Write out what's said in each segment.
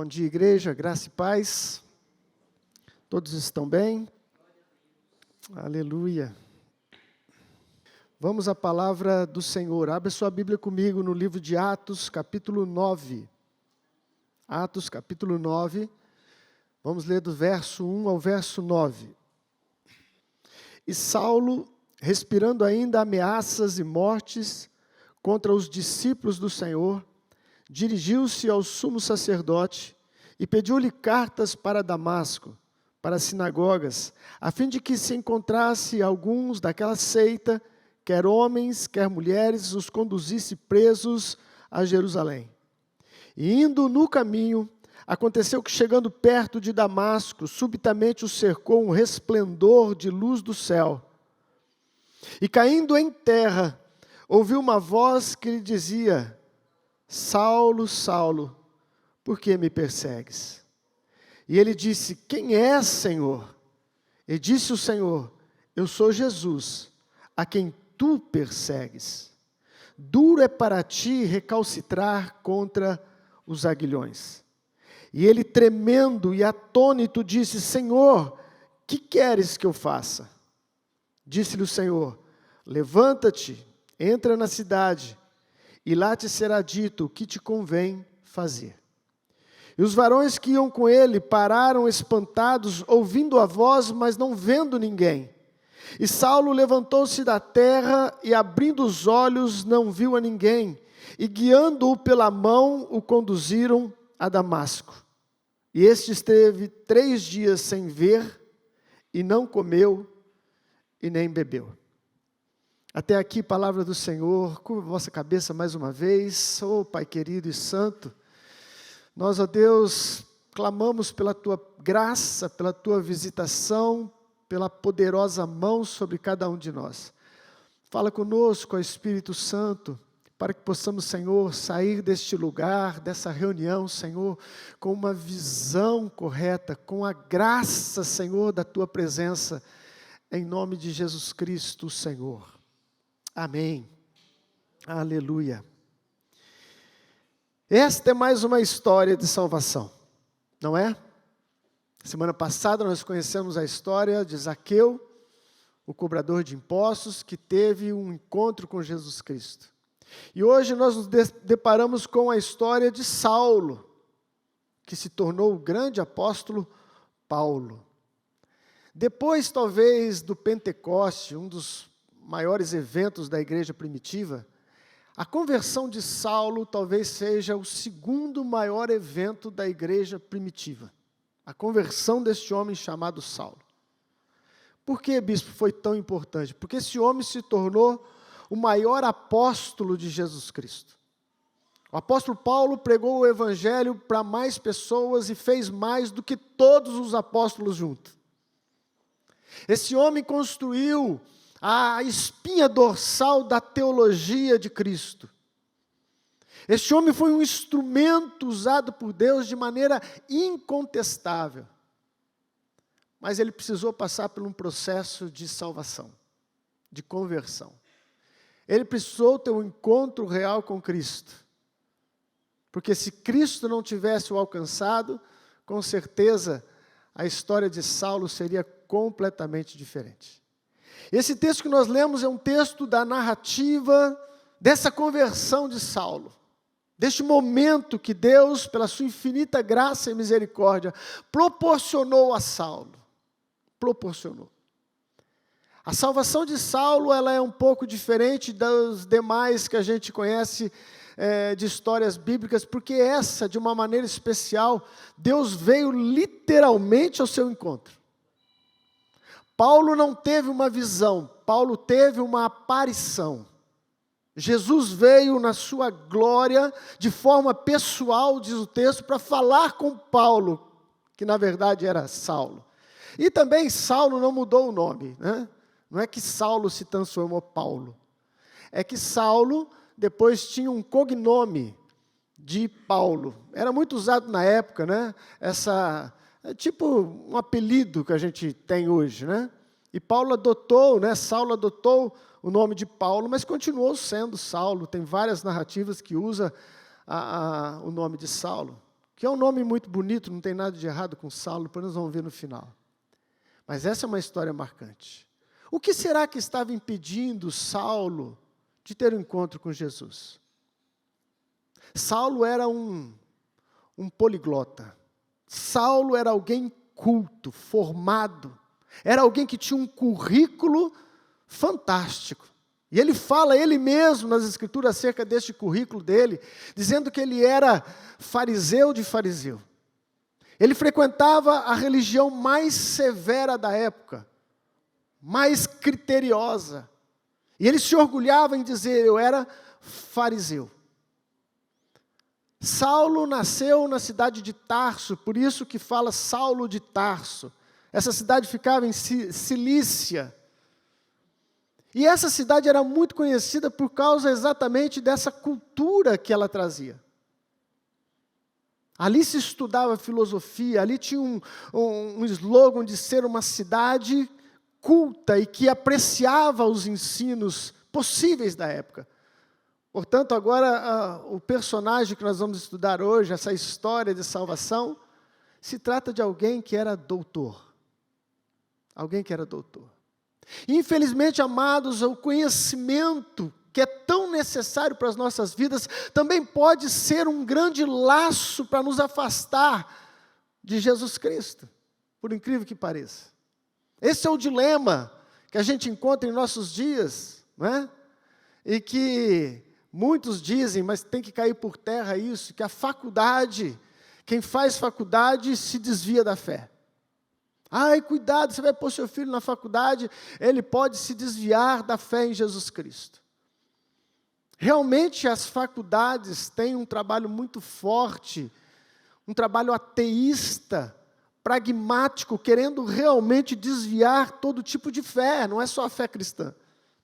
Bom dia, igreja, graça e paz. Todos estão bem? Aleluia. Vamos à palavra do Senhor. Abra sua Bíblia comigo no livro de Atos, capítulo 9. Atos, capítulo 9. Vamos ler do verso 1 ao verso 9. E Saulo, respirando ainda ameaças e mortes contra os discípulos do Senhor, dirigiu-se ao sumo sacerdote e pediu-lhe cartas para Damasco, para as sinagogas, a fim de que se encontrasse alguns daquela seita, quer homens, quer mulheres, os conduzisse presos a Jerusalém. E indo no caminho, aconteceu que, chegando perto de Damasco, subitamente o cercou um resplendor de luz do céu. E caindo em terra, ouviu uma voz que lhe dizia: Saulo, Saulo, por que me persegues? E ele disse: Quem és, Senhor? E disse o Senhor: Eu sou Jesus, a quem tu persegues. Duro é para ti recalcitrar contra os aguilhões. E ele, tremendo e atônito, disse: Senhor, que queres que eu faça? Disse-lhe o Senhor: Levanta-te, entra na cidade, e lá te será dito o que te convém fazer. E os varões que iam com ele pararam espantados, ouvindo a voz, mas não vendo ninguém. E Saulo levantou-se da terra e, abrindo os olhos, não viu a ninguém. E, guiando-o pela mão, o conduziram a Damasco. E este esteve 3 dias sem ver, e não comeu, e nem bebeu. Até aqui, palavra do Senhor. Curva a vossa cabeça mais uma vez. Oh, Pai querido e santo, nós, ó Deus, clamamos pela Tua graça, pela Tua visitação, pela poderosa mão sobre cada um de nós. Fala conosco, ó Espírito Santo, para que possamos, Senhor, sair deste lugar, dessa reunião, Senhor, com uma visão correta, com a graça, Senhor, da Tua presença, em nome de Jesus Cristo, Senhor. Amém. Aleluia. Esta é mais uma história de salvação, não é? Semana passada nós conhecemos a história de Zaqueu, o cobrador de impostos, que teve um encontro com Jesus Cristo. E hoje nós nos deparamos com a história de Saulo, que se tornou o grande apóstolo Paulo. Depois, talvez, do Pentecoste, um dos maiores eventos da igreja primitiva, a conversão de Saulo talvez seja o segundo maior evento da igreja primitiva. A conversão deste homem chamado Saulo. Por que, bispo, foi tão importante? Porque esse homem se tornou o maior apóstolo de Jesus Cristo. O apóstolo Paulo pregou o evangelho para mais pessoas e fez mais do que todos os apóstolos juntos. Esse homem construiu a espinha dorsal da teologia de Cristo. Este homem foi um instrumento usado por Deus de maneira incontestável. Mas ele precisou passar por um processo de salvação, de conversão. Ele precisou ter um encontro real com Cristo. Porque se Cristo não tivesse o alcançado, com certeza a história de Saulo seria completamente diferente. Esse texto que nós lemos é um texto da narrativa dessa conversão de Saulo. Deste momento que Deus, pela sua infinita graça e misericórdia, proporcionou a Saulo. Proporcionou. A salvação de Saulo, ela é um pouco diferente das demais que a gente conhece de histórias bíblicas, porque essa, de uma maneira especial, Deus veio literalmente ao seu encontro. Paulo não teve uma visão, Paulo teve uma aparição. Jesus veio na sua glória, de forma pessoal, diz o texto, para falar com Paulo, que na verdade era Saulo. E também Saulo não mudou o nome, né? Não é que Saulo se transformou Paulo. É que Saulo depois tinha um cognome de Paulo. Era muito usado na época, né? É tipo um apelido que a gente tem hoje, né? E Paulo adotou, né? Saulo adotou o nome de Paulo, mas continuou sendo Saulo. Tem várias narrativas que usa o nome de Saulo, que é um nome muito bonito, não tem nada de errado com Saulo, depois nós vamos ver no final. Mas essa é uma história marcante. O que será que estava impedindo Saulo de ter um encontro com Jesus? Saulo era um poliglota. Saulo era alguém culto, formado. Era alguém que tinha um currículo fantástico. E ele fala, ele mesmo, nas Escrituras, acerca deste currículo dele, dizendo que ele era fariseu de fariseu. Ele frequentava a religião mais severa da época, mais criteriosa. E ele se orgulhava em dizer, eu era fariseu. Saulo nasceu na cidade de Tarso, por isso que fala Saulo de Tarso. Essa cidade ficava em Cilícia. E essa cidade era muito conhecida por causa exatamente dessa cultura que ela trazia. Ali se estudava filosofia, ali tinha um slogan de ser uma cidade culta e que apreciava os ensinos possíveis da época. Portanto, agora o personagem que nós vamos estudar hoje, essa história de salvação, se trata de alguém que era doutor. Alguém que era doutor. Infelizmente, amados, o conhecimento que é tão necessário para as nossas vidas, também pode ser um grande laço para nos afastar de Jesus Cristo, por incrível que pareça. Esse é o dilema que a gente encontra em nossos dias, não é? E que muitos dizem, mas tem que cair por terra isso, que a faculdade, quem faz faculdade se desvia da fé. Ai, cuidado, você vai pôr seu filho na faculdade, ele pode se desviar da fé em Jesus Cristo. Realmente as faculdades têm um trabalho muito forte, um trabalho ateísta, pragmático, querendo realmente desviar todo tipo de fé, não é só a fé cristã.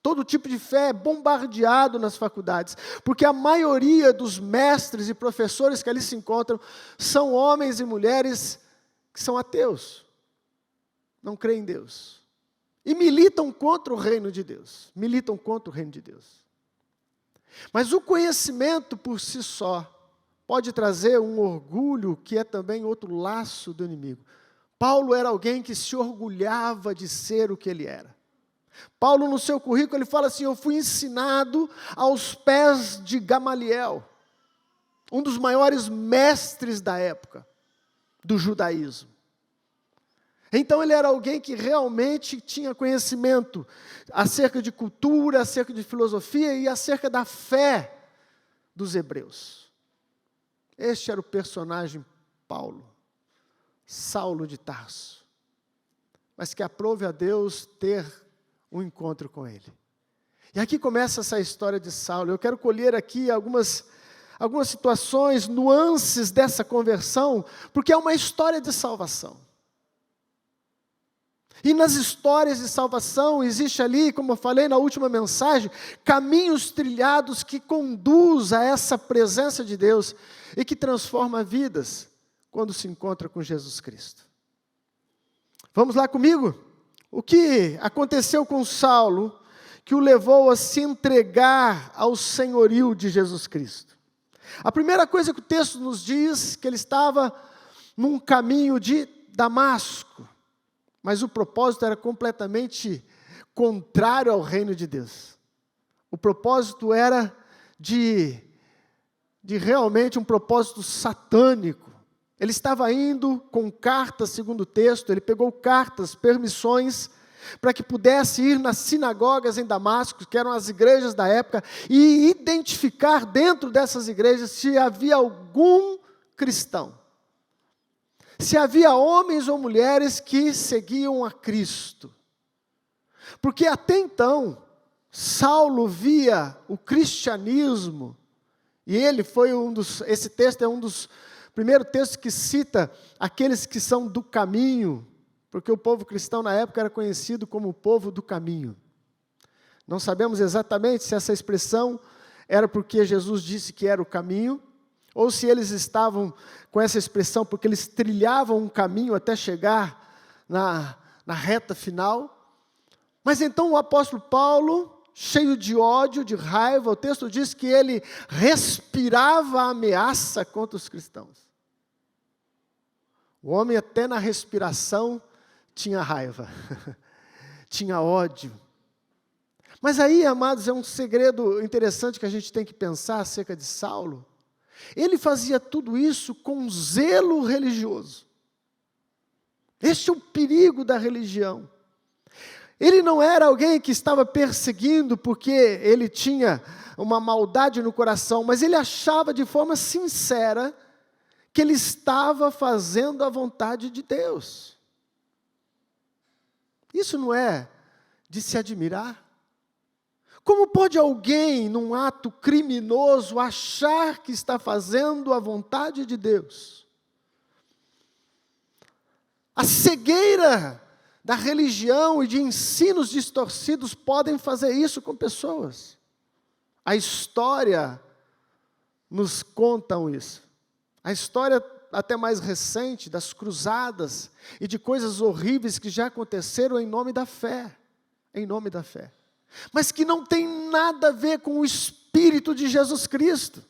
Todo tipo de fé é bombardeado nas faculdades, porque a maioria dos mestres e professores que ali se encontram são homens e mulheres que são ateus. Não creem em Deus. E militam contra o reino de Deus. Militam contra o reino de Deus. Mas o conhecimento por si só pode trazer um orgulho que é também outro laço do inimigo. Paulo era alguém que se orgulhava de ser o que ele era. Paulo, no seu currículo, ele fala assim, eu fui ensinado aos pés de Gamaliel, um dos maiores mestres da época do judaísmo. Então ele era alguém que realmente tinha conhecimento acerca de cultura, acerca de filosofia e acerca da fé dos hebreus. Este era o personagem Paulo, Saulo de Tarso. Mas que aprove a Deus ter um encontro com ele. E aqui começa essa história de Saulo. Eu quero colher aqui algumas situações, nuances dessa conversão, porque é uma história de salvação. E nas histórias de salvação, existe ali, como eu falei na última mensagem, caminhos trilhados que conduz a essa presença de Deus e que transforma vidas quando se encontra com Jesus Cristo. Vamos lá comigo? O que aconteceu com Saulo que o levou a se entregar ao senhorio de Jesus Cristo? A primeira coisa que o texto nos diz, que ele estava num caminho de Damasco. Mas o propósito era completamente contrário ao reino de Deus. O propósito era de realmente um propósito satânico. Ele estava indo com cartas, segundo o texto, ele pegou cartas, permissões, para que pudesse ir nas sinagogas em Damasco, que eram as igrejas da época, e identificar dentro dessas igrejas se havia algum cristão. Se havia homens ou mulheres que seguiam a Cristo. Porque até então, Saulo via o cristianismo, e ele foi esse texto é um dos primeiros textos que cita aqueles que são do caminho, porque o povo cristão na época era conhecido como o povo do caminho. Não sabemos exatamente se essa expressão era porque Jesus disse que era o caminho, ou se eles estavam com essa expressão porque eles trilhavam um caminho até chegar na reta final. Mas então o apóstolo Paulo, cheio de ódio, de raiva, o texto diz que ele respirava a ameaça contra os cristãos. O homem até na respiração tinha raiva, tinha ódio. Mas aí, amados, é um segredo interessante que a gente tem que pensar acerca de Saulo. Ele fazia tudo isso com zelo religioso. Este é o perigo da religião. Ele não era alguém que estava perseguindo porque ele tinha uma maldade no coração, mas ele achava de forma sincera que ele estava fazendo a vontade de Deus. Isso não é de se admirar? Como pode alguém, num ato criminoso, achar que está fazendo a vontade de Deus? A cegueira da religião e de ensinos distorcidos podem fazer isso com pessoas. A história nos conta isso. A história até mais recente das cruzadas e de coisas horríveis que já aconteceram em nome da fé. Em nome da fé. Mas que não tem nada a ver com o Espírito de Jesus Cristo.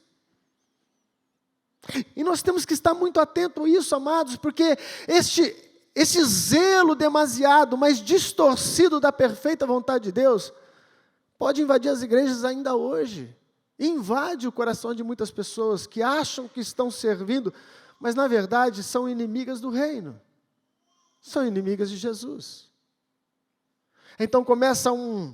E nós temos que estar muito atentos a isso, amados, porque esse zelo demasiado, mas distorcido da perfeita vontade de Deus, pode invadir as igrejas ainda hoje. Invade o coração de muitas pessoas que acham que estão servindo, mas na verdade são inimigas do reino. São inimigas de Jesus. Então começa um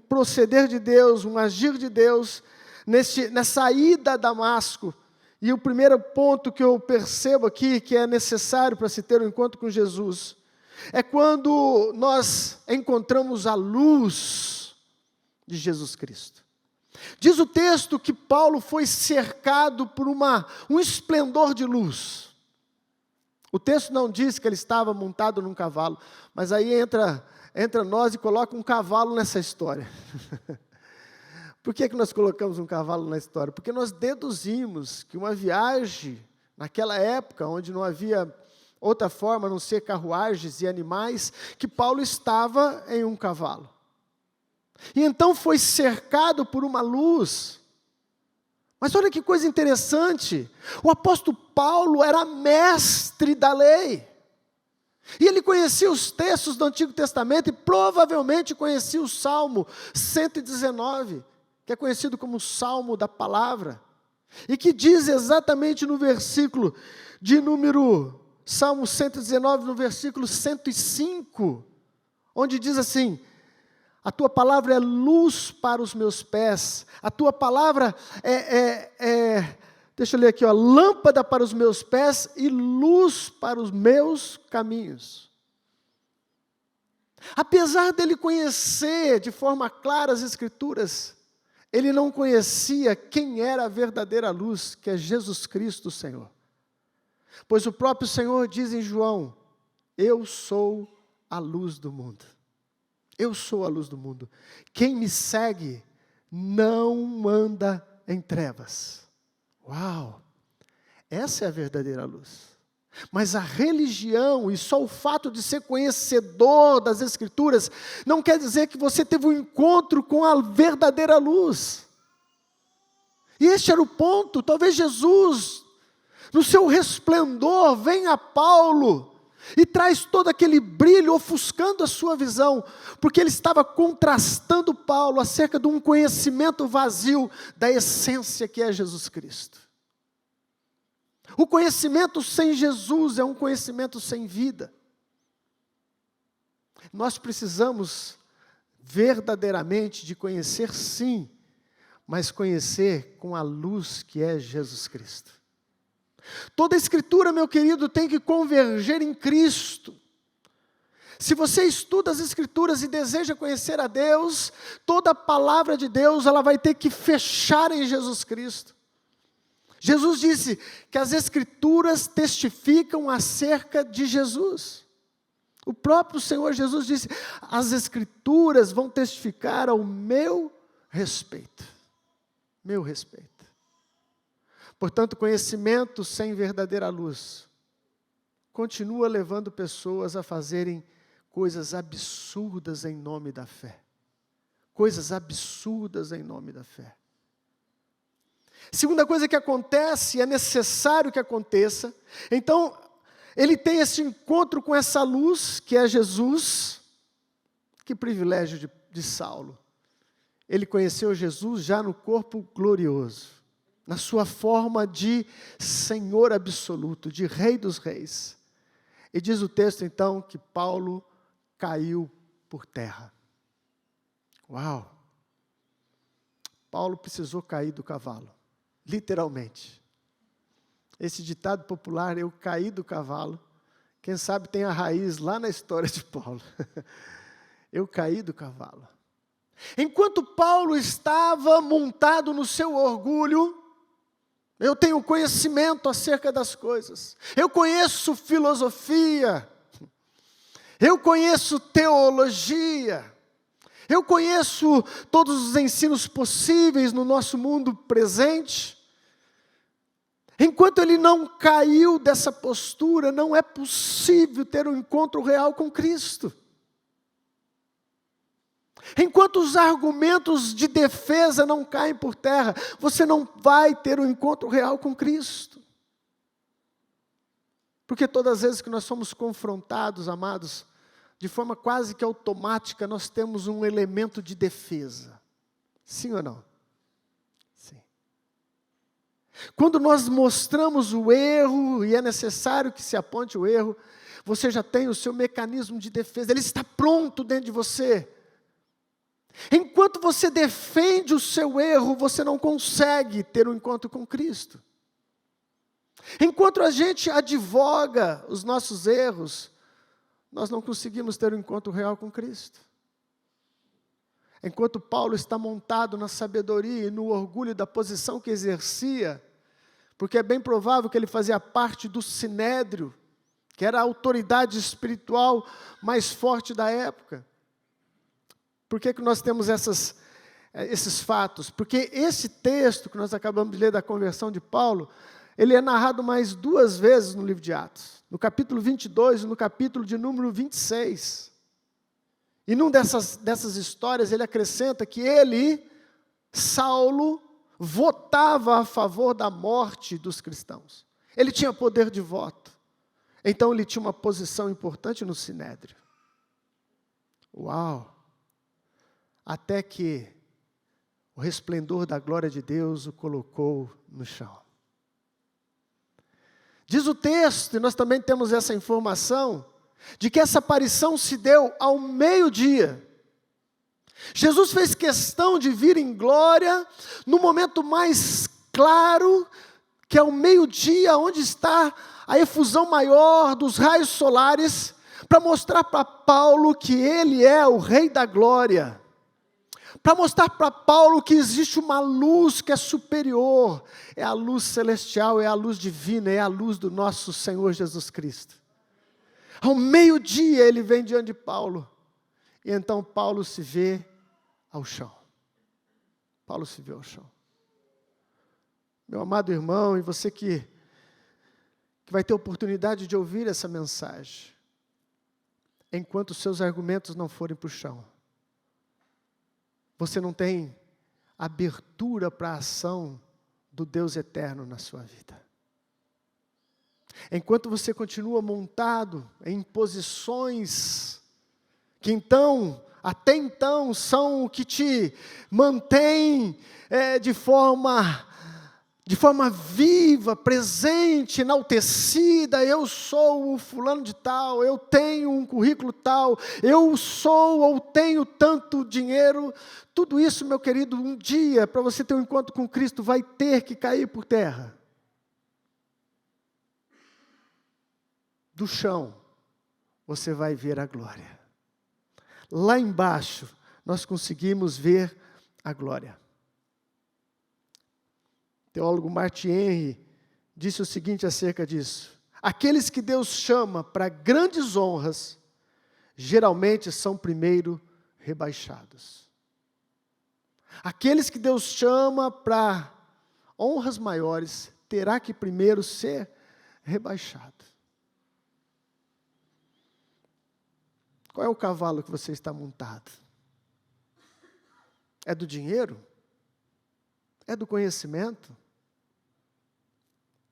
proceder de Deus, um agir de Deus, nessa ida a Damasco. E o primeiro ponto que eu percebo aqui, que é necessário para se ter um encontro com Jesus, é quando nós encontramos a luz de Jesus Cristo. Diz o texto que Paulo foi cercado por um esplendor de luz. O texto não diz que ele estava montado num cavalo, mas aí entra nós e coloca um cavalo nessa história. Por que nós colocamos um cavalo na história? Porque nós deduzimos que uma viagem, naquela época, onde não havia outra forma a não ser carruagens e animais, que Paulo estava em um cavalo. E então foi cercado por uma luz. Mas olha que coisa interessante, o apóstolo Paulo era mestre da lei. E ele conhecia os textos do Antigo Testamento e provavelmente conhecia o Salmo 119, que é conhecido como o Salmo da Palavra, e que diz exatamente no versículo de número, Salmo 119, no versículo 105, onde diz assim: a tua palavra é luz para os meus pés, a tua palavra deixa eu ler aqui, lâmpada para os meus pés e luz para os meus caminhos. Apesar dele conhecer de forma clara as Escrituras, ele não conhecia quem era a verdadeira luz, que é Jesus Cristo, o Senhor. Pois o próprio Senhor diz em João: eu sou a luz do mundo. Eu sou a luz do mundo. Quem me segue não anda em trevas. Uau! Essa é a verdadeira luz. Mas a religião e só o fato de ser conhecedor das Escrituras não quer dizer que você teve um encontro com a verdadeira luz. E este era o ponto. Talvez Jesus, no seu resplendor, venha a Paulo e traz todo aquele brilho, ofuscando a sua visão, porque ele estava contrastando Paulo acerca de um conhecimento vazio da essência que é Jesus Cristo. O conhecimento sem Jesus é um conhecimento sem vida. Nós precisamos verdadeiramente de conhecer, sim, mas conhecer com a luz que é Jesus Cristo. Toda a Escritura, meu querido, tem que converger em Cristo. Se você estuda as Escrituras e deseja conhecer a Deus, toda a palavra de Deus, ela vai ter que fechar em Jesus Cristo. Jesus disse que as Escrituras testificam acerca de Jesus. O próprio Senhor Jesus disse: as Escrituras vão testificar ao meu respeito. Meu respeito. Portanto, conhecimento sem verdadeira luz continua levando pessoas a fazerem coisas absurdas em nome da fé. Coisas absurdas em nome da fé. Segunda coisa que acontece, é necessário que aconteça, então, ele tem esse encontro com essa luz, que é Jesus. Que privilégio de Saulo. Ele conheceu Jesus já no corpo glorioso, na sua forma de Senhor absoluto, de Rei dos Reis. E diz o texto então que Paulo caiu por terra. Uau! Paulo precisou cair do cavalo, literalmente. Esse ditado popular, eu caí do cavalo, quem sabe tem a raiz lá na história de Paulo. Eu caí do cavalo. Enquanto Paulo estava montado no seu orgulho, eu tenho conhecimento acerca das coisas, eu conheço filosofia, eu conheço teologia, eu conheço todos os ensinos possíveis no nosso mundo presente. Enquanto ele não caiu dessa postura, não é possível ter um encontro real com Cristo. Enquanto os argumentos de defesa não caem por terra, você não vai ter um encontro real com Cristo. Porque todas as vezes que nós somos confrontados, amados, de forma quase que automática, nós temos um elemento de defesa. Sim ou não? Sim. Quando nós mostramos o erro, e é necessário que se aponte o erro, você já tem o seu mecanismo de defesa, ele está pronto dentro de você. Enquanto você defende o seu erro, você não consegue ter um encontro com Cristo. Enquanto a gente advoga os nossos erros, nós não conseguimos ter um encontro real com Cristo. Enquanto Paulo está montado na sabedoria e no orgulho da posição que exercia, porque é bem provável que ele fazia parte do Sinédrio, que era a autoridade espiritual mais forte da época. Por que nós temos esses fatos? Porque esse texto que nós acabamos de ler da conversão de Paulo, ele é narrado mais 2 vezes no livro de Atos. No capítulo 22 e no capítulo de número 26. E numa dessas histórias ele acrescenta que ele, Saulo, votava a favor da morte dos cristãos. Ele tinha poder de voto. Então ele tinha uma posição importante no Sinédrio. Uau! Até que o resplendor da glória de Deus o colocou no chão. Diz o texto, e nós também temos essa informação, de que essa aparição se deu ao meio-dia. Jesus fez questão de vir em glória no momento mais claro, que é o meio-dia, onde está a efusão maior dos raios solares, para mostrar para Paulo que ele é o Rei da Glória. Para mostrar para Paulo que existe uma luz que é superior, é a luz celestial, é a luz divina, é a luz do nosso Senhor Jesus Cristo. Ao meio-dia ele vem diante de Paulo, e então Paulo se vê ao chão. Paulo se vê ao chão. Meu amado irmão, e você que vai ter oportunidade de ouvir essa mensagem, enquanto os seus argumentos não forem para o chão, você não tem abertura para a ação do Deus eterno na sua vida. Enquanto você continua montado em posições que até então, são o que te mantém de forma viva, presente, enaltecida. Eu sou o fulano de tal, eu tenho um currículo tal, eu sou ou tenho tanto dinheiro. Tudo isso, meu querido, um dia, para você ter um encontro com Cristo, vai ter que cair por terra. Do chão, você vai ver a glória. Lá embaixo, nós conseguimos ver a glória. O teólogo Martin Henry disse o seguinte acerca disso: aqueles que Deus chama para grandes honras, geralmente são primeiro rebaixados. Aqueles que Deus chama para honras maiores, terá que primeiro ser rebaixado. Qual é o cavalo que você está montado? É do dinheiro? É do conhecimento?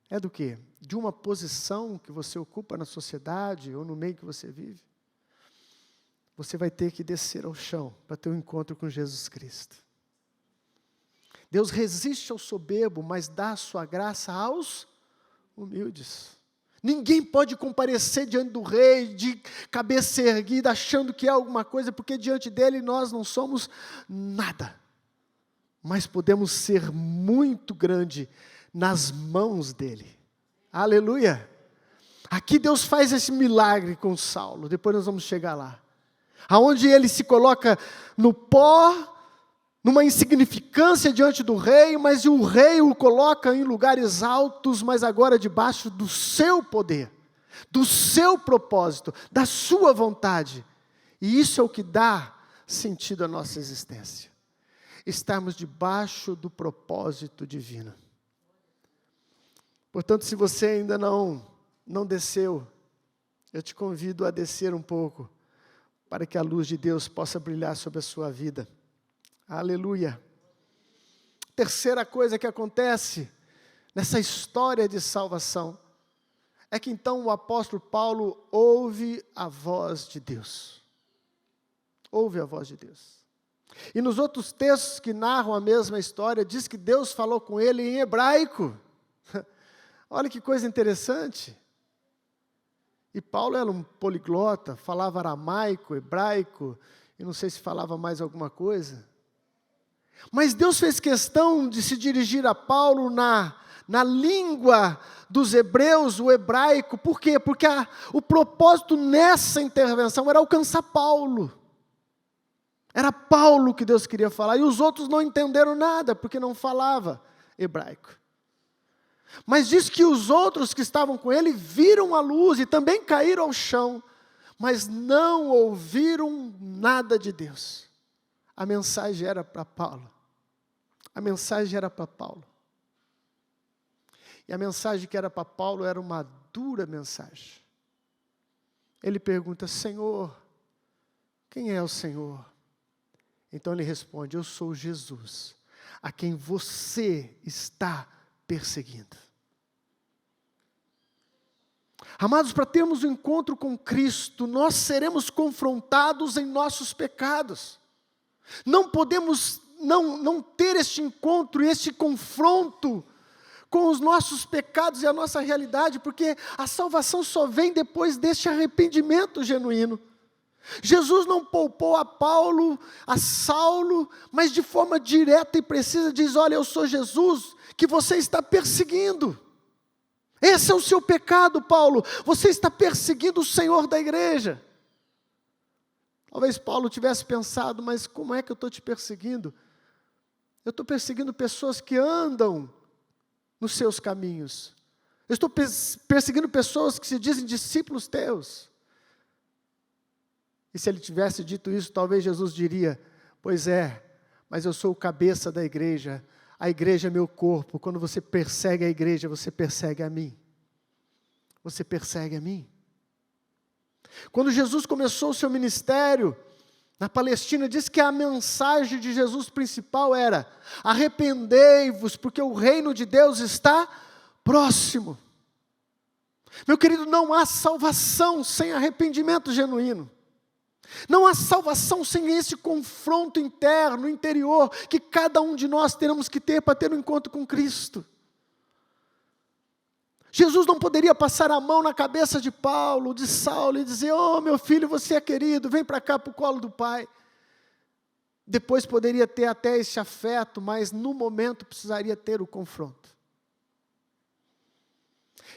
É do quê? De uma posição que você ocupa na sociedade ou no meio que você vive. Você vai ter que descer ao chão para ter um encontro com Jesus Cristo. Deus resiste ao soberbo, mas dá a sua graça aos humildes. Ninguém pode comparecer diante do rei de cabeça erguida, achando que é alguma coisa, porque diante dele nós não somos nada. Mas podemos ser muito grande nas mãos dele. Aleluia! Aqui Deus faz esse milagre com Saulo, depois nós vamos chegar lá. Aonde ele se coloca no pó, numa insignificância diante do rei, mas o rei o coloca em lugares altos, mas agora debaixo do seu poder, do seu propósito, da sua vontade. E isso é o que dá sentido à nossa existência. Estarmos debaixo do propósito divino. Portanto, se você ainda não desceu, eu te convido a descer um pouco, para que a luz de Deus possa brilhar sobre a sua vida. Aleluia. Terceira coisa que acontece nessa história de salvação, é que então o apóstolo Paulo ouve a voz de Deus. Ouve a voz de Deus. E nos outros textos que narram a mesma história, diz que Deus falou com ele em hebraico. Olha que coisa interessante. E Paulo era um poliglota, falava aramaico, hebraico, e não sei se falava mais alguma coisa. Mas Deus fez questão de se dirigir a Paulo na língua dos hebreus, o hebraico. Por quê? Porque o propósito nessa intervenção era alcançar Paulo. Era Paulo que Deus queria falar, e os outros não entenderam nada, porque não falava hebraico. Mas diz que os outros que estavam com ele viram a luz e também caíram ao chão, mas não ouviram nada de Deus. A mensagem era para Paulo. A mensagem era para Paulo. E a mensagem que era para Paulo era uma dura mensagem. Ele pergunta: Senhor, quem é o Senhor? Então ele responde: eu sou Jesus, a quem você está perseguindo. Amados, para termos um encontro com Cristo, nós seremos confrontados em nossos pecados. Não podemos não ter este encontro e este confronto com os nossos pecados e a nossa realidade, porque a salvação só vem depois deste arrependimento genuíno. Jesus não poupou a Paulo, a Saulo, mas de forma direta e precisa diz: olha, eu sou Jesus que você está perseguindo. Esse é o seu pecado, Paulo. Você está perseguindo o Senhor da igreja. Talvez Paulo tivesse pensado: mas como é que eu estou te perseguindo? Eu estou perseguindo pessoas que andam nos seus caminhos. Eu estou perseguindo pessoas que se dizem discípulos teus. E se ele tivesse dito isso, talvez Jesus diria: pois é, mas eu sou o cabeça da igreja. A igreja é meu corpo. Quando você persegue a igreja, você persegue a mim. Você persegue a mim. Quando Jesus começou o seu ministério na Palestina, diz que a mensagem de Jesus principal era: arrependei-vos, porque o reino de Deus está próximo. Meu querido, não há salvação sem arrependimento genuíno. Não há salvação sem esse confronto interno, interior, que cada um de nós teremos que ter para ter um encontro com Cristo. Jesus não poderia passar a mão na cabeça de Paulo, de Saulo, e dizer: oh, meu filho, você é querido, vem para cá para o colo do Pai. Depois poderia ter até esse afeto, mas no momento precisaria ter o confronto.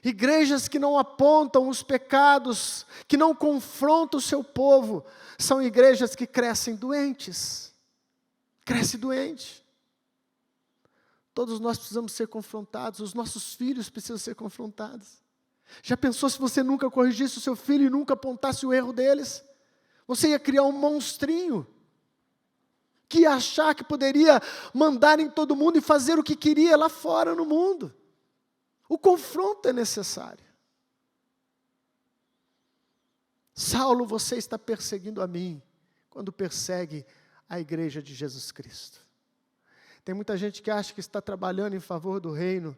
Igrejas que não apontam os pecados, que não confrontam o seu povo, são igrejas que crescem doentes. Cresce doente. Todos nós precisamos ser confrontados, os nossos filhos precisam ser confrontados. Já pensou se você nunca corrigisse o seu filho e nunca apontasse o erro deles? Você ia criar um monstrinho, que ia achar que poderia mandar em todo mundo e fazer o que queria lá fora no mundo. O confronto é necessário. Saulo, você está perseguindo a mim, quando persegue a igreja de Jesus Cristo. Tem muita gente que acha que está trabalhando em favor do reino,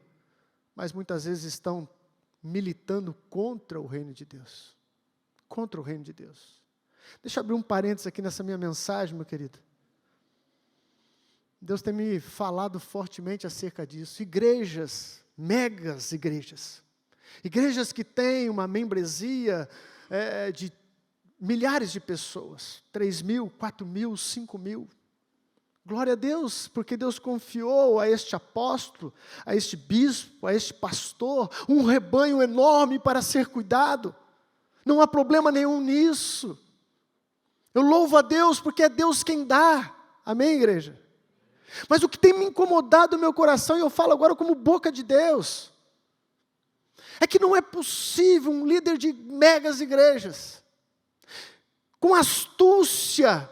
mas muitas vezes estão militando contra o reino de Deus. Contra o reino de Deus. Deixa eu abrir um parênteses aqui nessa minha mensagem, meu querido. Deus tem me falado fortemente acerca disso. Igrejas, megas igrejas. Igrejas que têm uma membresia de milhares de pessoas. 3.000, 4.000, 5.000. Glória a Deus, porque Deus confiou a este apóstolo, a este bispo, a este pastor, um rebanho enorme para ser cuidado. Não há problema nenhum nisso. Eu louvo a Deus porque é Deus quem dá. Amém, igreja? Mas o que tem me incomodado no meu coração, e eu falo agora como boca de Deus, é que não é possível um líder de megas igrejas, com astúcia,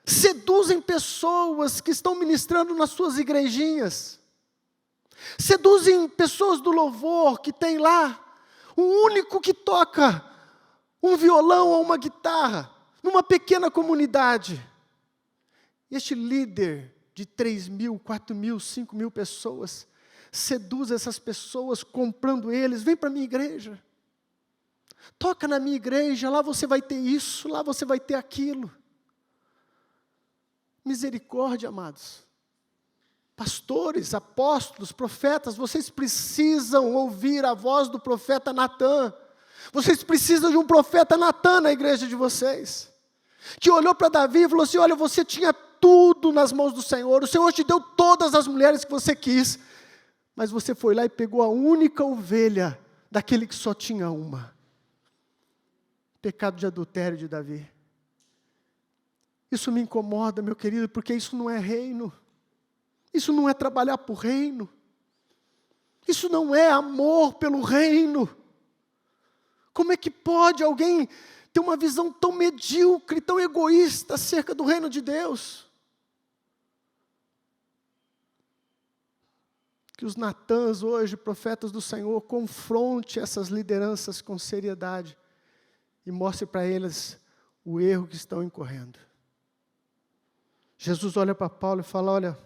seduzem pessoas que estão ministrando nas suas igrejinhas, seduzem pessoas do louvor que tem lá, o único que toca um violão ou uma guitarra, numa pequena comunidade. Este líder de 3.000, 4.000, 5.000 pessoas, seduz essas pessoas comprando eles, vem para a minha igreja, toca na minha igreja, lá você vai ter isso, lá você vai ter aquilo. Misericórdia, amados. Pastores, apóstolos, profetas, vocês precisam ouvir a voz do profeta Natã. Vocês precisam de um profeta Natã na igreja de vocês, que olhou para Davi e falou assim: olha, você tinha tudo nas mãos do Senhor, o Senhor te deu todas as mulheres que você quis, mas você foi lá e pegou a única ovelha daquele que só tinha uma. Pecado de adultério de Davi. Isso me incomoda, meu querido, porque isso não é reino. Isso não é trabalhar por reino. Isso não é amor pelo reino. Como é que pode alguém ter uma visão tão medíocre, tão egoísta acerca do reino de Deus? Que os Natãs hoje, profetas do Senhor, confronte essas lideranças com seriedade e mostre para eles o erro que estão incorrendo. Jesus olha para Paulo e fala: olha,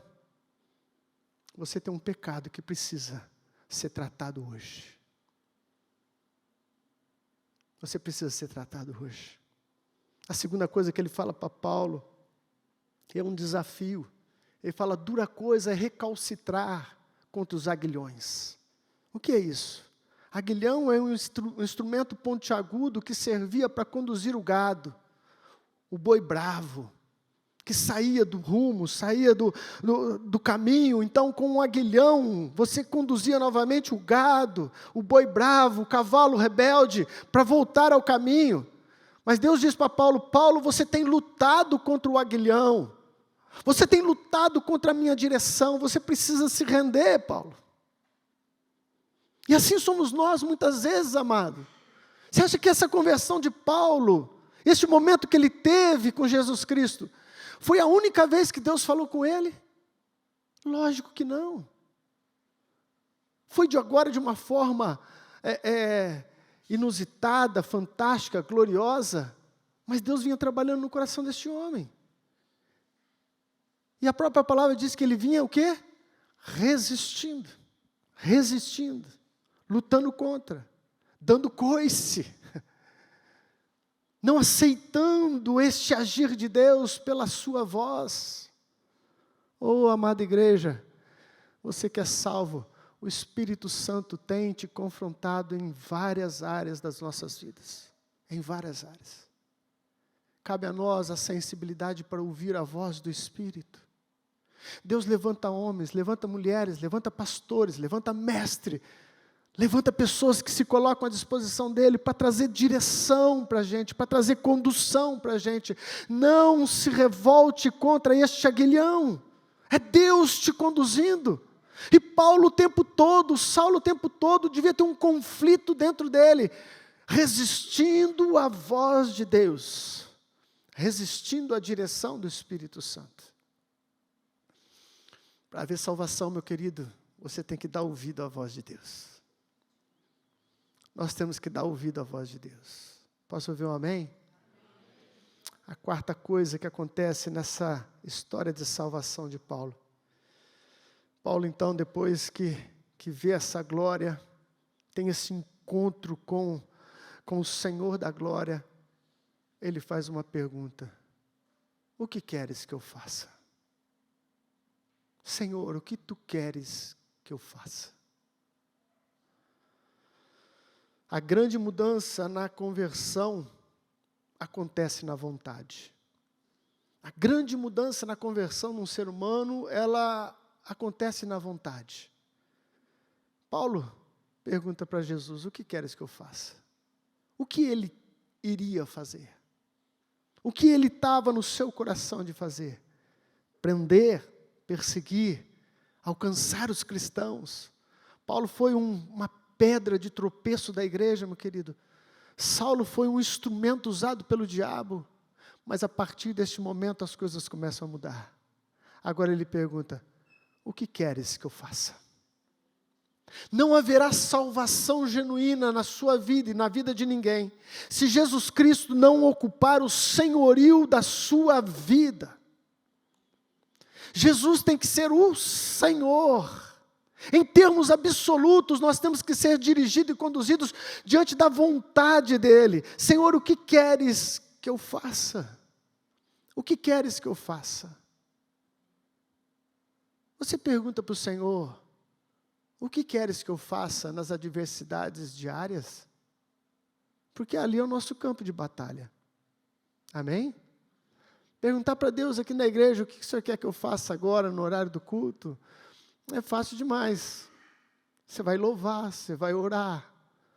você tem um pecado que precisa ser tratado hoje. Você precisa ser tratado hoje. A segunda coisa que ele fala para Paulo é um desafio. Ele fala: dura coisa é recalcitrar contra os aguilhões. O que é isso? Aguilhão é um instrumento pontiagudo que servia para conduzir o gado, o boi bravo, que saía do rumo, saía do caminho. Então, com um aguilhão, você conduzia novamente o gado, o boi bravo, o cavalo rebelde, para voltar ao caminho. Mas Deus diz para Paulo: Paulo, você tem lutado contra o aguilhão, você tem lutado contra a minha direção, você precisa se render, Paulo. E assim somos nós muitas vezes, amado. Você acha que essa conversão de Paulo, esse momento que ele teve com Jesus Cristo, foi a única vez que Deus falou com ele? Lógico que não. Foi de agora de uma forma inusitada, fantástica, gloriosa, mas Deus vinha trabalhando no coração deste homem. E a própria palavra diz que ele vinha o quê? Resistindo, lutando contra, dando coice, não aceitando este agir de Deus pela sua voz. Oh, amada igreja, você que é salvo, o Espírito Santo tem te confrontado em várias áreas das nossas vidas, em várias áreas. Cabe a nós a sensibilidade para ouvir a voz do Espírito. Deus levanta homens, levanta mulheres, levanta pastores, levanta mestre, levanta pessoas que se colocam à disposição dEle para trazer direção para a gente, para trazer condução para a gente. Não se revolte contra este aguilhão, é Deus te conduzindo. E Paulo o tempo todo, Saulo o tempo todo, devia ter um conflito dentro dele, resistindo à voz de Deus, resistindo à direção do Espírito Santo. Para haver salvação, meu querido, você tem que dar ouvido à voz de Deus. Nós temos que dar ouvido à voz de Deus. Posso ouvir um amém? A quarta coisa que acontece nessa história de salvação de Paulo. Paulo, então, depois que que vê essa glória, tem esse encontro com o Senhor da glória, ele faz uma pergunta: o que queres que eu faça? Senhor, o que tu queres que eu faça? A grande mudança na conversão acontece na vontade. A grande mudança na conversão num ser humano, ela acontece na vontade. Paulo pergunta para Jesus: o que queres que eu faça? O que ele iria fazer? O que ele estava no seu coração de fazer? Prender, perseguir, alcançar os cristãos. Paulo foi uma pedra de tropeço da igreja, meu querido. Saulo foi um instrumento usado pelo diabo, mas a partir deste momento as coisas começam a mudar. Agora ele pergunta: o que queres que eu faça? Não haverá salvação genuína na sua vida e na vida de ninguém, se Jesus Cristo não ocupar o senhorio da sua vida. Jesus tem que ser o Senhor. Em termos absolutos, nós temos que ser dirigidos e conduzidos diante da vontade dEle. Senhor, o que queres que eu faça? O que queres que eu faça? Você pergunta para o Senhor: o que queres que eu faça nas adversidades diárias? Porque ali é o nosso campo de batalha. Amém? Perguntar para Deus aqui na igreja: o que o Senhor quer que eu faça agora no horário do culto? É fácil demais. Você vai louvar, você vai orar,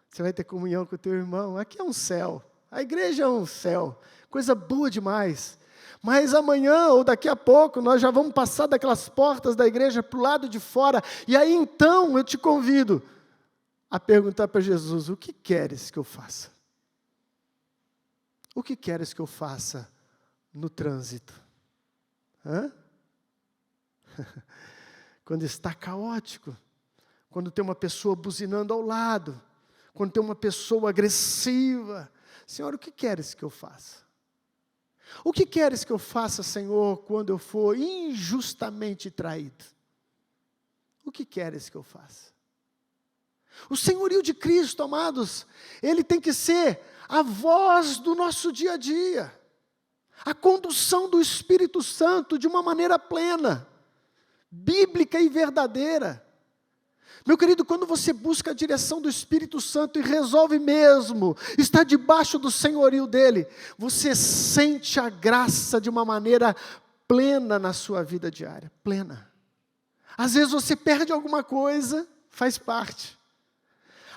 você vai ter comunhão com o teu irmão. Aqui é um céu, a igreja é um céu, coisa boa demais. Mas amanhã ou daqui a pouco nós já vamos passar daquelas portas da igreja para o lado de fora, e aí então eu te convido a perguntar para Jesus: o que queres que eu faça? O que queres que eu faça no trânsito? Hã? Quando está caótico, quando tem uma pessoa buzinando ao lado, quando tem uma pessoa agressiva. Senhor, o que queres que eu faça? O que queres que eu faça, Senhor, quando eu for injustamente traído? O que queres que eu faça? O senhorio de Cristo, amados, ele tem que ser a voz do nosso dia a dia, a condução do Espírito Santo de uma maneira plena, bíblica e verdadeira. Meu querido, quando você busca a direção do Espírito Santo e resolve mesmo estar debaixo do senhorio dele, você sente a graça de uma maneira plena na sua vida diária, plena. Às vezes você perde alguma coisa, faz parte.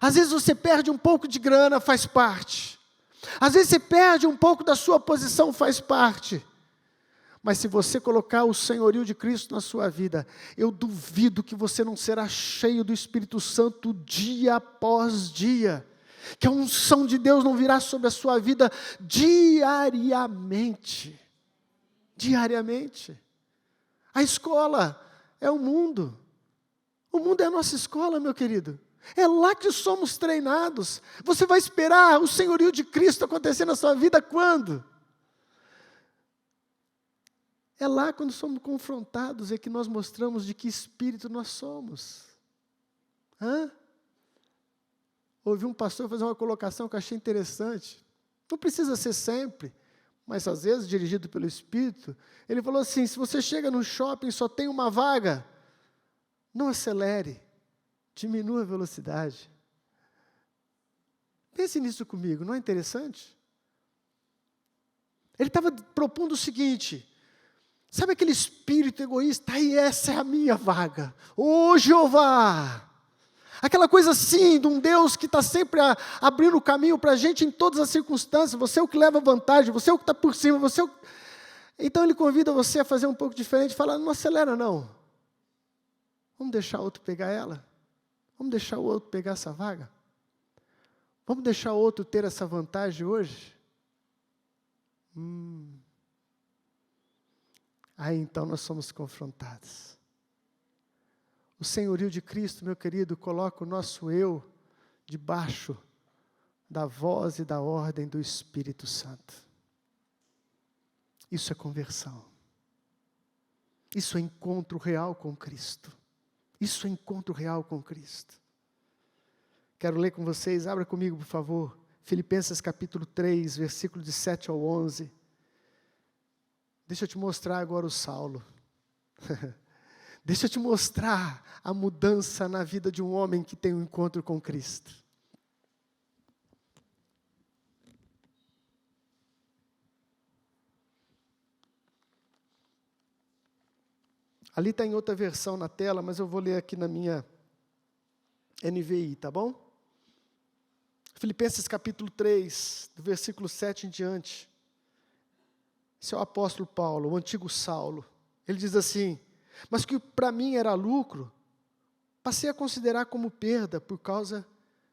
Às vezes você perde um pouco de grana, faz parte. Às vezes você perde um pouco da sua posição, faz parte. Mas se você colocar o senhorio de Cristo na sua vida, eu duvido que você não será cheio do Espírito Santo dia após dia. Que a unção de Deus não virá sobre a sua vida diariamente. Diariamente. A escola é o mundo. O mundo é a nossa escola, meu querido. É lá que somos treinados. Você vai esperar o senhorio de Cristo acontecer na sua vida quando? É lá, quando somos confrontados, é que nós mostramos de que espírito nós somos. Ouvi um pastor fazer uma colocação que eu achei interessante. Não precisa ser sempre, mas às vezes, dirigido pelo Espírito, ele falou assim: se você chega no shopping e só tem uma vaga, não acelere, diminua a velocidade. Pense nisso comigo, não é interessante? Ele estava propondo o seguinte: sabe aquele espírito egoísta? Aí essa é a minha vaga. Ô Jeová! Aquela coisa assim, de um Deus que está sempre abrindo o caminho para a gente em todas as circunstâncias. Você é o que leva vantagem, você é o que está por cima, você é o... Então ele convida você a fazer um pouco diferente, fala: não acelera não. Vamos deixar o outro pegar ela? Vamos deixar o outro pegar essa vaga? Vamos deixar o outro ter essa vantagem hoje? Aí então nós somos confrontados. O senhorio de Cristo, meu querido, coloca o nosso eu debaixo da voz e da ordem do Espírito Santo. Isso é conversão. Isso é encontro real com Cristo. Isso é encontro real com Cristo. Quero ler com vocês, abra comigo, por favor, Filipenses capítulo 3, versículo de 7 ao 11. Deixa eu te mostrar agora o Saulo. Deixa eu te mostrar a mudança na vida de um homem que tem um encontro com Cristo. Ali está em outra versão na tela, mas eu vou ler aqui na minha NVI, tá bom? Filipenses capítulo 3, do versículo 7 em diante. Esse é o apóstolo Paulo, o antigo Saulo. Ele diz assim: mas que para mim era lucro, passei a considerar como perda por causa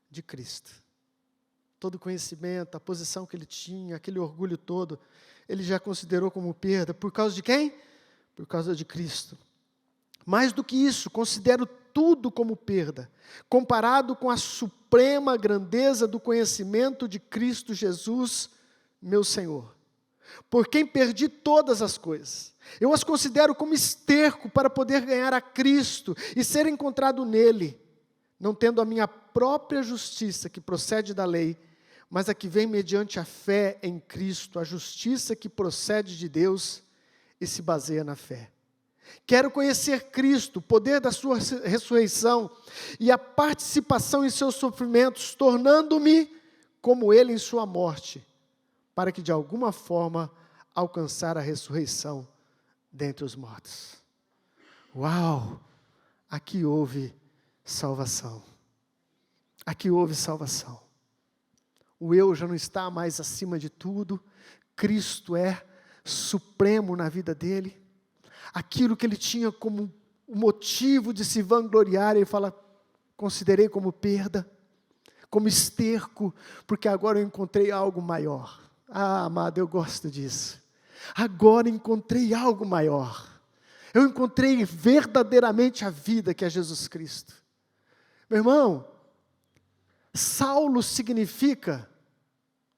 de Cristo. Todo o conhecimento, a posição que ele tinha, aquele orgulho todo, ele já considerou como perda. Por causa de quem? Por causa de Cristo. Mais do que isso, considero tudo como perda, comparado com a suprema grandeza do conhecimento de Cristo Jesus, meu Senhor. Por quem perdi todas as coisas. Eu as considero como esterco para poder ganhar a Cristo e ser encontrado nele, não tendo a minha própria justiça que procede da lei, mas a que vem mediante a fé em Cristo, a justiça que procede de Deus e se baseia na fé. Quero conhecer Cristo, o poder da sua ressurreição e a participação em seus sofrimentos, tornando-me como ele em sua morte, para que de alguma forma alcançar a ressurreição dentre os mortos. Uau! Aqui houve salvação. Aqui houve salvação. O eu já não está mais acima de tudo. Cristo é supremo na vida dele. Aquilo que ele tinha como motivo de se vangloriar, ele fala, considerei como perda, como esterco, porque agora eu encontrei algo maior. Ah, amado, eu gosto disso. Agora encontrei algo maior. Eu encontrei verdadeiramente a vida que é Jesus Cristo. Meu irmão, Saulo significa,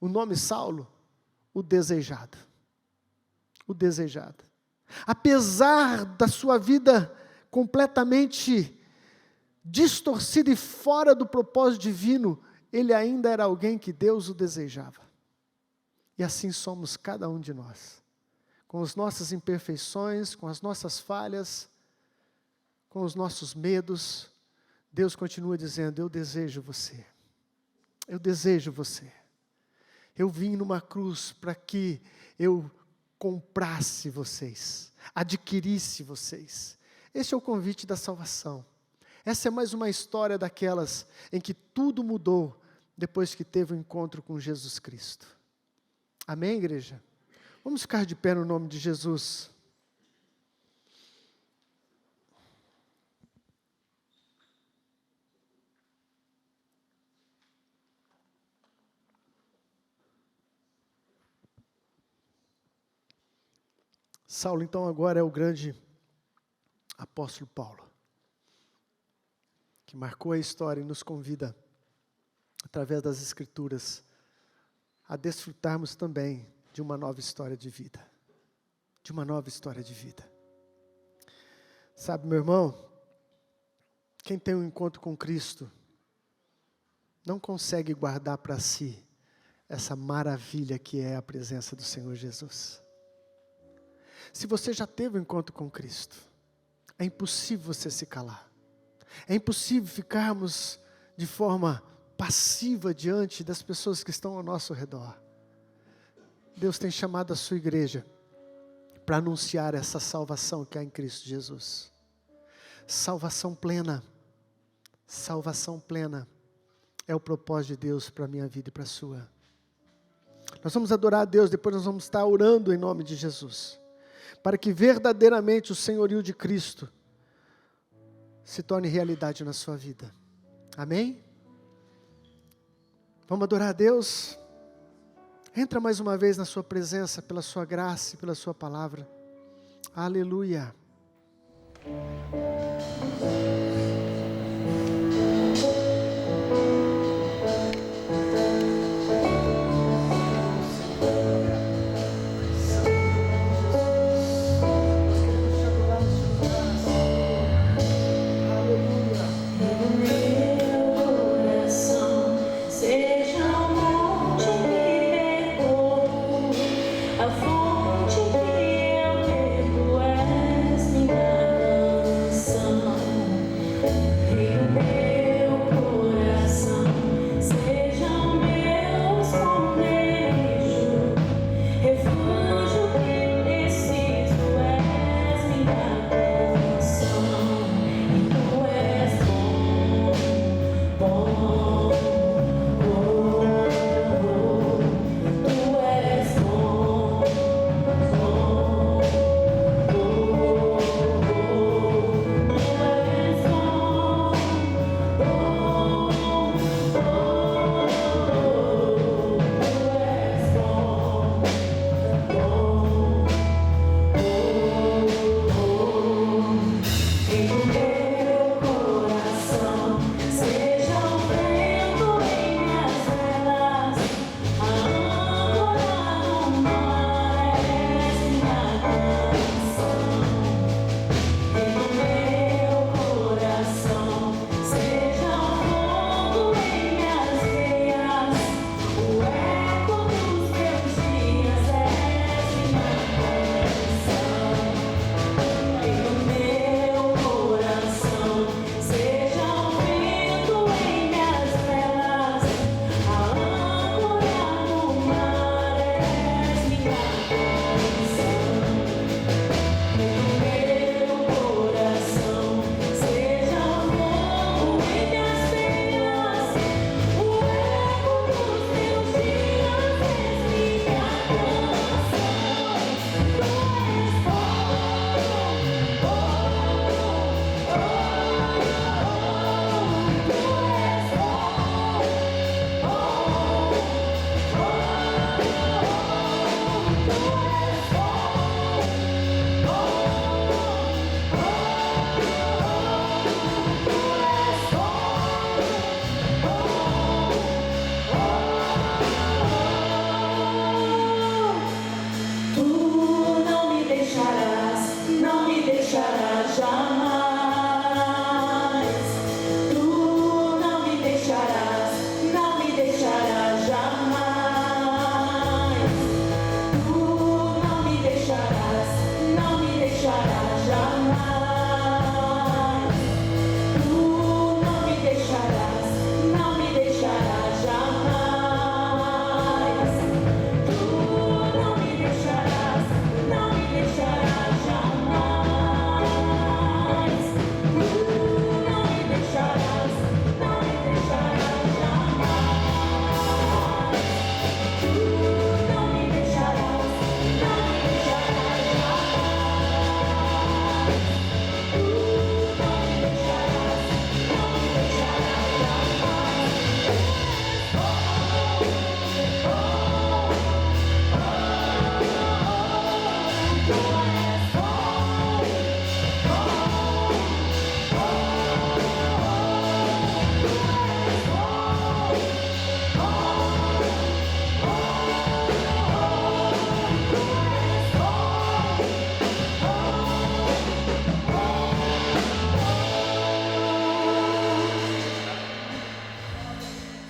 o nome Saulo, o desejado. O desejado. Apesar da sua vida completamente distorcida e fora do propósito divino, ele ainda era alguém que Deus o desejava. E assim somos cada um de nós. Com as nossas imperfeições, com as nossas falhas, com os nossos medos, Deus continua dizendo, eu desejo você. Eu desejo você. Eu vim numa cruz para que eu comprasse vocês, adquirisse vocês. Esse é o convite da salvação. Essa é mais uma história daquelas em que tudo mudou depois que teve o encontro com Jesus Cristo. Amém, igreja? Vamos ficar de pé no nome de Jesus. Saulo, então, agora é o grande apóstolo Paulo, que marcou a história e nos convida, através das Escrituras, a desfrutarmos também de uma nova história de vida. De uma nova história de vida. Sabe, meu irmão, quem tem um encontro com Cristo, não consegue guardar para si essa maravilha que é a presença do Senhor Jesus. Se você já teve um encontro com Cristo, é impossível você se calar. É impossível ficarmos de forma passiva diante das pessoas que estão ao nosso redor. Deus tem chamado a sua igreja para anunciar essa salvação que há em Cristo Jesus. Salvação plena. Salvação plena é o propósito de Deus para a minha vida e para a sua. Nós vamos adorar a Deus, depois nós vamos estar orando em nome de Jesus, para que verdadeiramente o senhorio de Cristo se torne realidade na sua vida. Amém? Vamos adorar a Deus? Entra mais uma vez na sua presença, pela sua graça e pela sua palavra. Aleluia. Aleluia.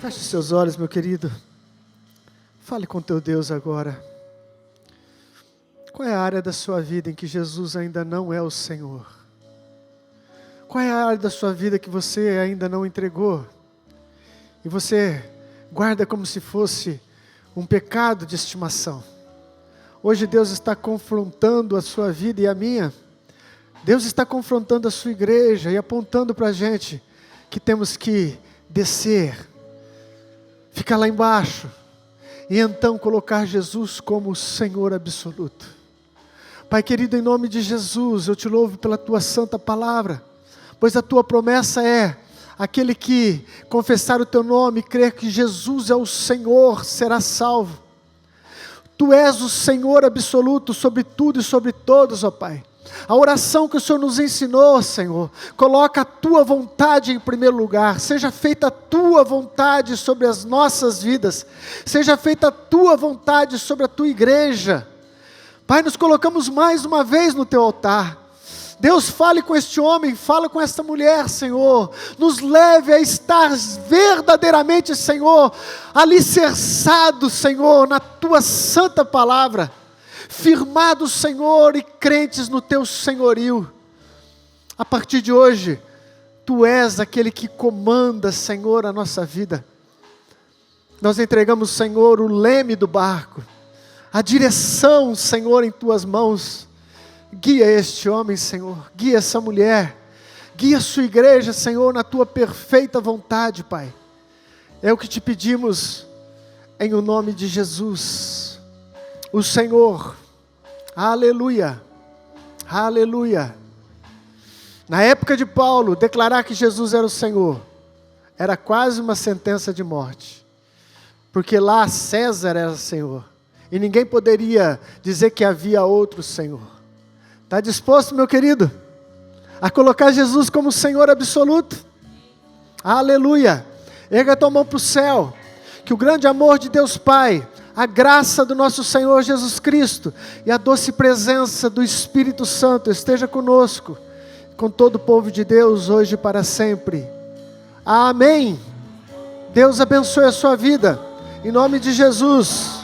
Feche os seus olhos, meu querido. Fale com teu Deus agora. Qual é a área da sua vida em que Jesus ainda não é o Senhor? Qual é a área da sua vida que você ainda não entregou? E você guarda como se fosse um pecado de estimação. Hoje Deus está confrontando a sua vida e a minha. Deus está confrontando a sua igreja e apontando para a gente que temos que descer, ficar lá embaixo e então colocar Jesus como o Senhor absoluto. Pai querido, em nome de Jesus, eu te louvo pela tua santa palavra, pois a tua promessa é: aquele que confessar o teu nome e crer que Jesus é o Senhor, será salvo. Tu és o Senhor absoluto sobre tudo e sobre todos, ó Pai. A oração que o Senhor nos ensinou, Senhor, coloca a tua vontade em primeiro lugar. Seja feita a tua vontade sobre as nossas vidas. Seja feita a tua vontade sobre a tua igreja. Pai, nos colocamos mais uma vez no teu altar. Deus, fale com este homem, fala com esta mulher, Senhor. Nos leve a estar verdadeiramente, Senhor, alicerçados, Senhor, na tua santa palavra. Firmados, Senhor, e crentes no teu senhorio. A partir de hoje, tu és aquele que comanda, Senhor, a nossa vida. Nós entregamos, Senhor, o leme do barco, a direção, Senhor, em tuas mãos. Guia este homem, Senhor, guia essa mulher, guia a sua igreja, Senhor, na tua perfeita vontade, Pai. É o que te pedimos, em o nome de Jesus, o Senhor. Aleluia, aleluia. Na época de Paulo, declarar que Jesus era o Senhor era quase uma sentença de morte, porque lá César era Senhor, e ninguém poderia dizer que havia outro Senhor. Está disposto, meu querido, a colocar Jesus como Senhor absoluto? Aleluia. Erga a tua mão para o céu. Que o grande amor de Deus Pai, a graça do nosso Senhor Jesus Cristo e a doce presença do Espírito Santo esteja conosco, com todo o povo de Deus, hoje e para sempre. Amém. Deus abençoe a sua vida, em nome de Jesus.